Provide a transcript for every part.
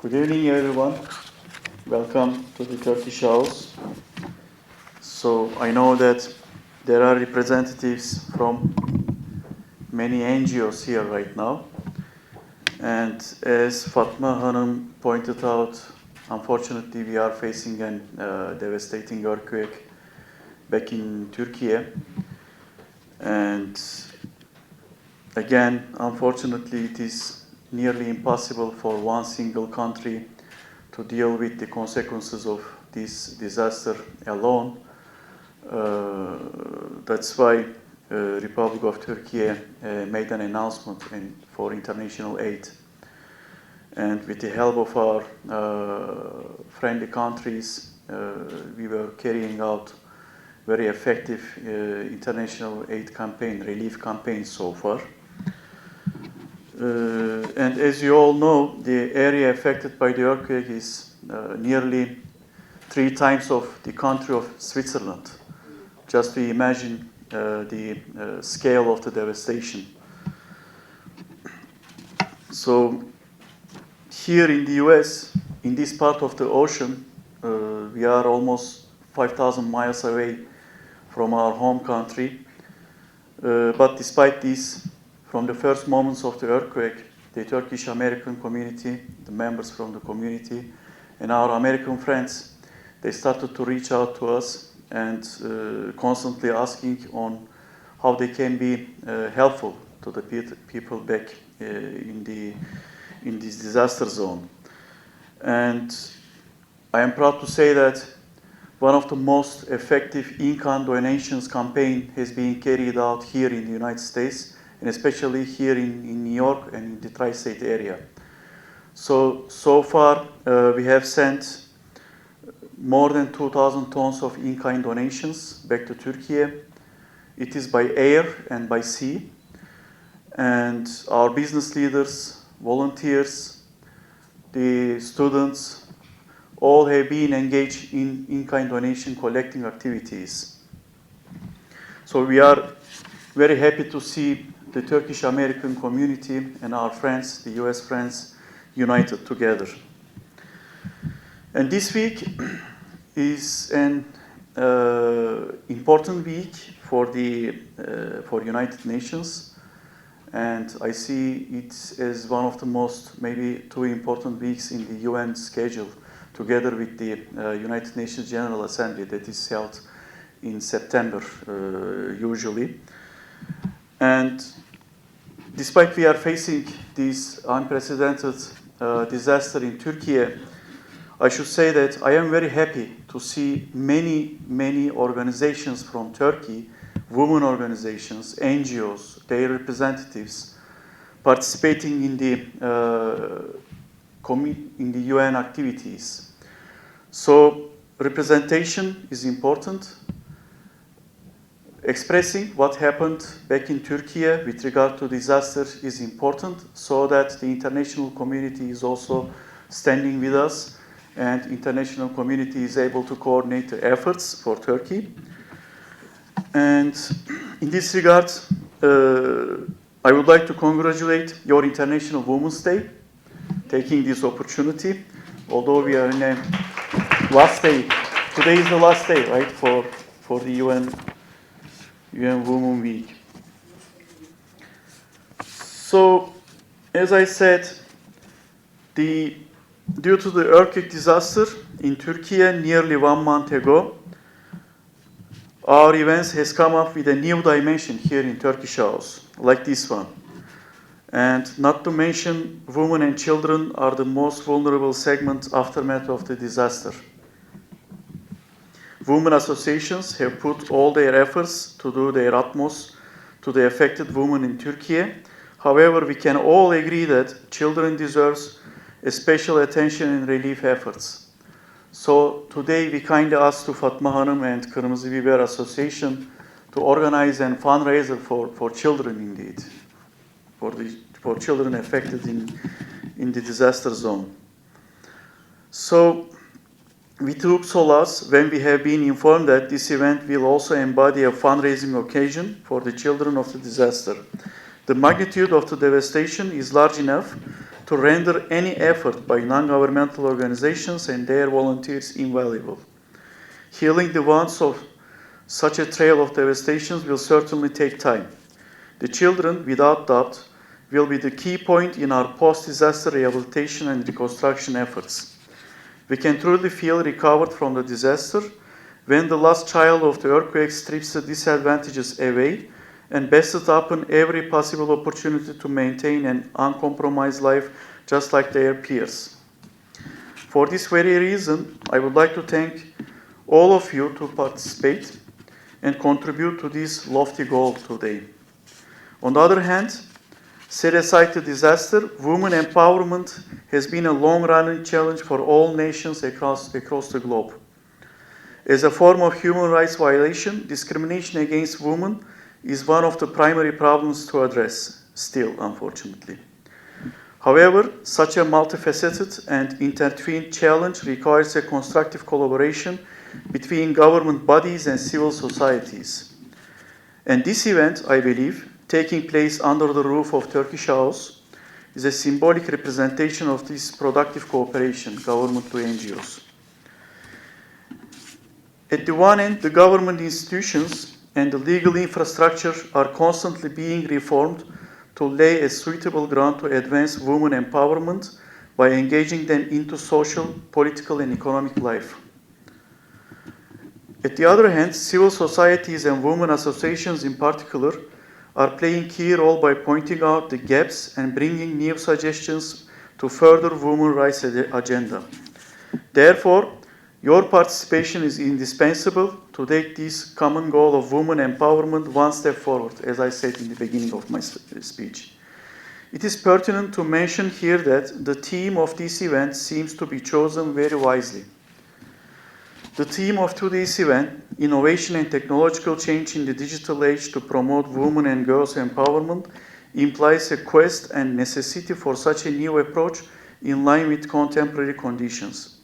Good evening, everyone. Welcome to the Turkish House. So I know that there are representatives from many NGOs here right now. And as Fatma Hanım pointed out, unfortunately we are facing a devastating earthquake back in Turkiye. And again, unfortunately, it is nearly impossible for one single country to deal with the consequences of this disaster alone. That's why Republic of Turkey made an announcement for international aid. And with the help of our friendly countries, we were carrying out very effective international aid campaign, relief campaign so far. And as you all know, the area affected by the earthquake is nearly 3 times of the country of Switzerland. Just to imagine the scale of the devastation. So here in the US, in this part of the ocean, we are almost 5,000 miles away from our home country. But despite this, from the first moments of the earthquake, the Turkish American community, the members from the community, and our American friends, they started to reach out to us and constantly asking on how they can be helpful to the people back in this disaster zone. And I am proud to say that one of the most effective in-kind donations campaign has been carried out here in the United States, and especially here in New York and in the tri-state area. So far, we have sent more than 2,000 tons of in-kind donations back to Turkey. It is by air and by sea. And our business leaders, volunteers, the students, all have been engaged in in-kind donation collecting activities. So we are very happy to see the Turkish American community and our friends, the US friends, united together. And this week is an important week for United Nations, and I see it as one of the most, maybe 2 important weeks in the UN schedule, together with the United Nations General Assembly that is held in September usually. And despite we are facing this unprecedented disaster in Turkey, I should say that I am very happy to see many organizations from Turkey, women organizations, NGOs, their representatives, participating in the UN activities. So representation is important. Expressing what happened back in Turkey with regard to disaster is important, so that the international community is also standing with us and international community is able to coordinate the efforts for Turkey. And in this regard, I would like to congratulate your International Women's Day, taking this opportunity, although we are in a last day. Today is the last day, right, for the UN Women Week. So, as I said, due to the earthquake disaster in Turkey nearly 1 month ago, our events has come up with a new dimension here in Turkish House, like this one. And not to mention, women and children are the most vulnerable segment aftermath of the disaster. Women associations have put all their efforts to do their utmost to the affected women in Turkey. However, we can all agree that children deserve special attention in relief efforts. So today we kindly ask to Fatma Hanım and Kırmızı Biber Association to organize a fundraiser for children indeed, for children affected in the disaster zone. So we took solace when we have been informed that this event will also embody a fundraising occasion for the children of the disaster. The magnitude of the devastation is large enough to to render any effort by non-governmental organizations and their volunteers invaluable. Healing the wounds of such a trail of devastations will certainly take time. The children, without doubt, will be the key point in our post-disaster rehabilitation and reconstruction efforts. We can truly feel recovered from the disaster when the last child of the earthquake strips the disadvantages away and bested upon every possible opportunity to maintain an uncompromised life just like their peers. For this very reason, I would like to thank all of you to participate and contribute to this lofty goal today. On the other hand, set aside the disaster, women empowerment has been a long-running challenge for all nations across the globe. As a form of human rights violation, discrimination against women is one of the primary problems to address, still, unfortunately. However, such a multifaceted and intertwined challenge requires a constructive collaboration between government bodies and civil societies. And this event, I believe, taking place under the roof of Turkish House, is a symbolic representation of this productive cooperation, government to NGOs. At the one end, the government institutions and the legal infrastructure are constantly being reformed to lay a suitable ground to advance women empowerment by engaging them into social, political, and economic life. At the other hand, civil societies and women associations in particular are playing a key role by pointing out the gaps and bringing new suggestions to further women's rights agenda. Therefore, your participation is indispensable to take this common goal of women empowerment one step forward, as I said in the beginning of my speech. It is pertinent to mention here that the theme of this event seems to be chosen very wisely. The theme of today's event, Innovation and Technological Change in the Digital Age to Promote Women and Girls' Empowerment, implies a quest and necessity for such a new approach in line with contemporary conditions.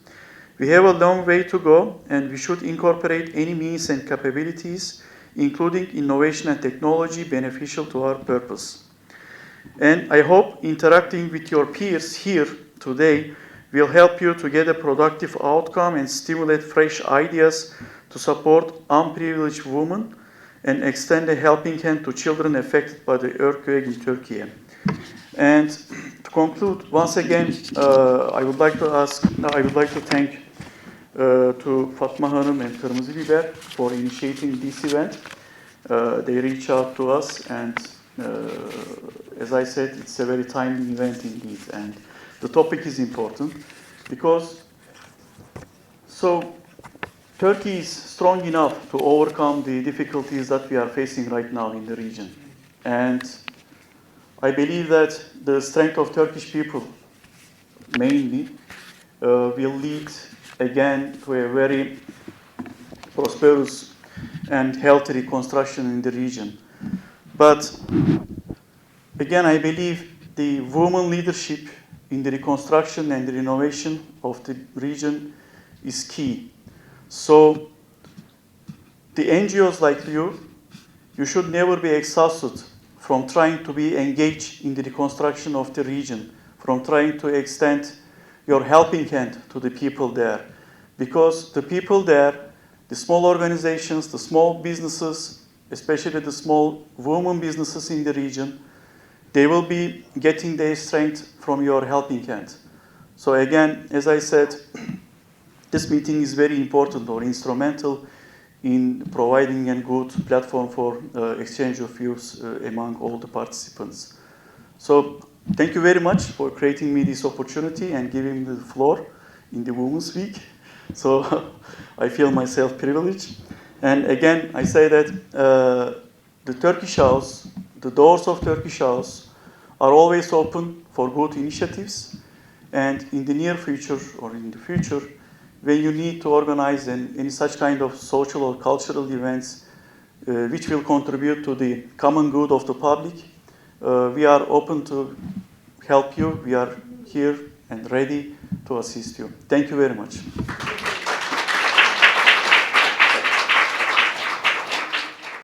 We have a long way to go, and we should incorporate any means and capabilities, including innovation and technology, beneficial to our purpose. And I hope interacting with your peers here today will help you to get a productive outcome and stimulate fresh ideas to support unprivileged women and extend a helping hand to children affected by the earthquake in Turkey. And to conclude, once again, I would like to thank to Fatma Hanım and Kırmızı Biber for initiating this event. They reached out to us, and as I said, it's a very timely event indeed. And the topic is important because Turkey is strong enough to overcome the difficulties that we are facing right now in the region. And I believe that the strength of Turkish people mainly will lead again to a very prosperous and healthy reconstruction in the region. But again, I believe the women leadership in the reconstruction and the renovation of the region is key. So the NGOs like you should never be exhausted from trying to be engaged in the reconstruction of the region, from trying to extend your helping hand to the people there. Because the people there, the small organizations, the small businesses, especially the small women businesses in the region, they will be getting their strength from your helping hand. So again, as I said, this meeting is very important or instrumental in providing a good platform for exchange of views among all the participants. So thank you very much for creating me this opportunity and giving me the floor in the Women's Week. So I feel myself privileged. And again, I say that the Turkish House, the doors of Turkish House are always open for good initiatives. And in the near future or in the future, when you need to organize any such kind of social or cultural events which will contribute to the common good of the public, we are open to help you. We are here and ready to assist you. Thank you very much.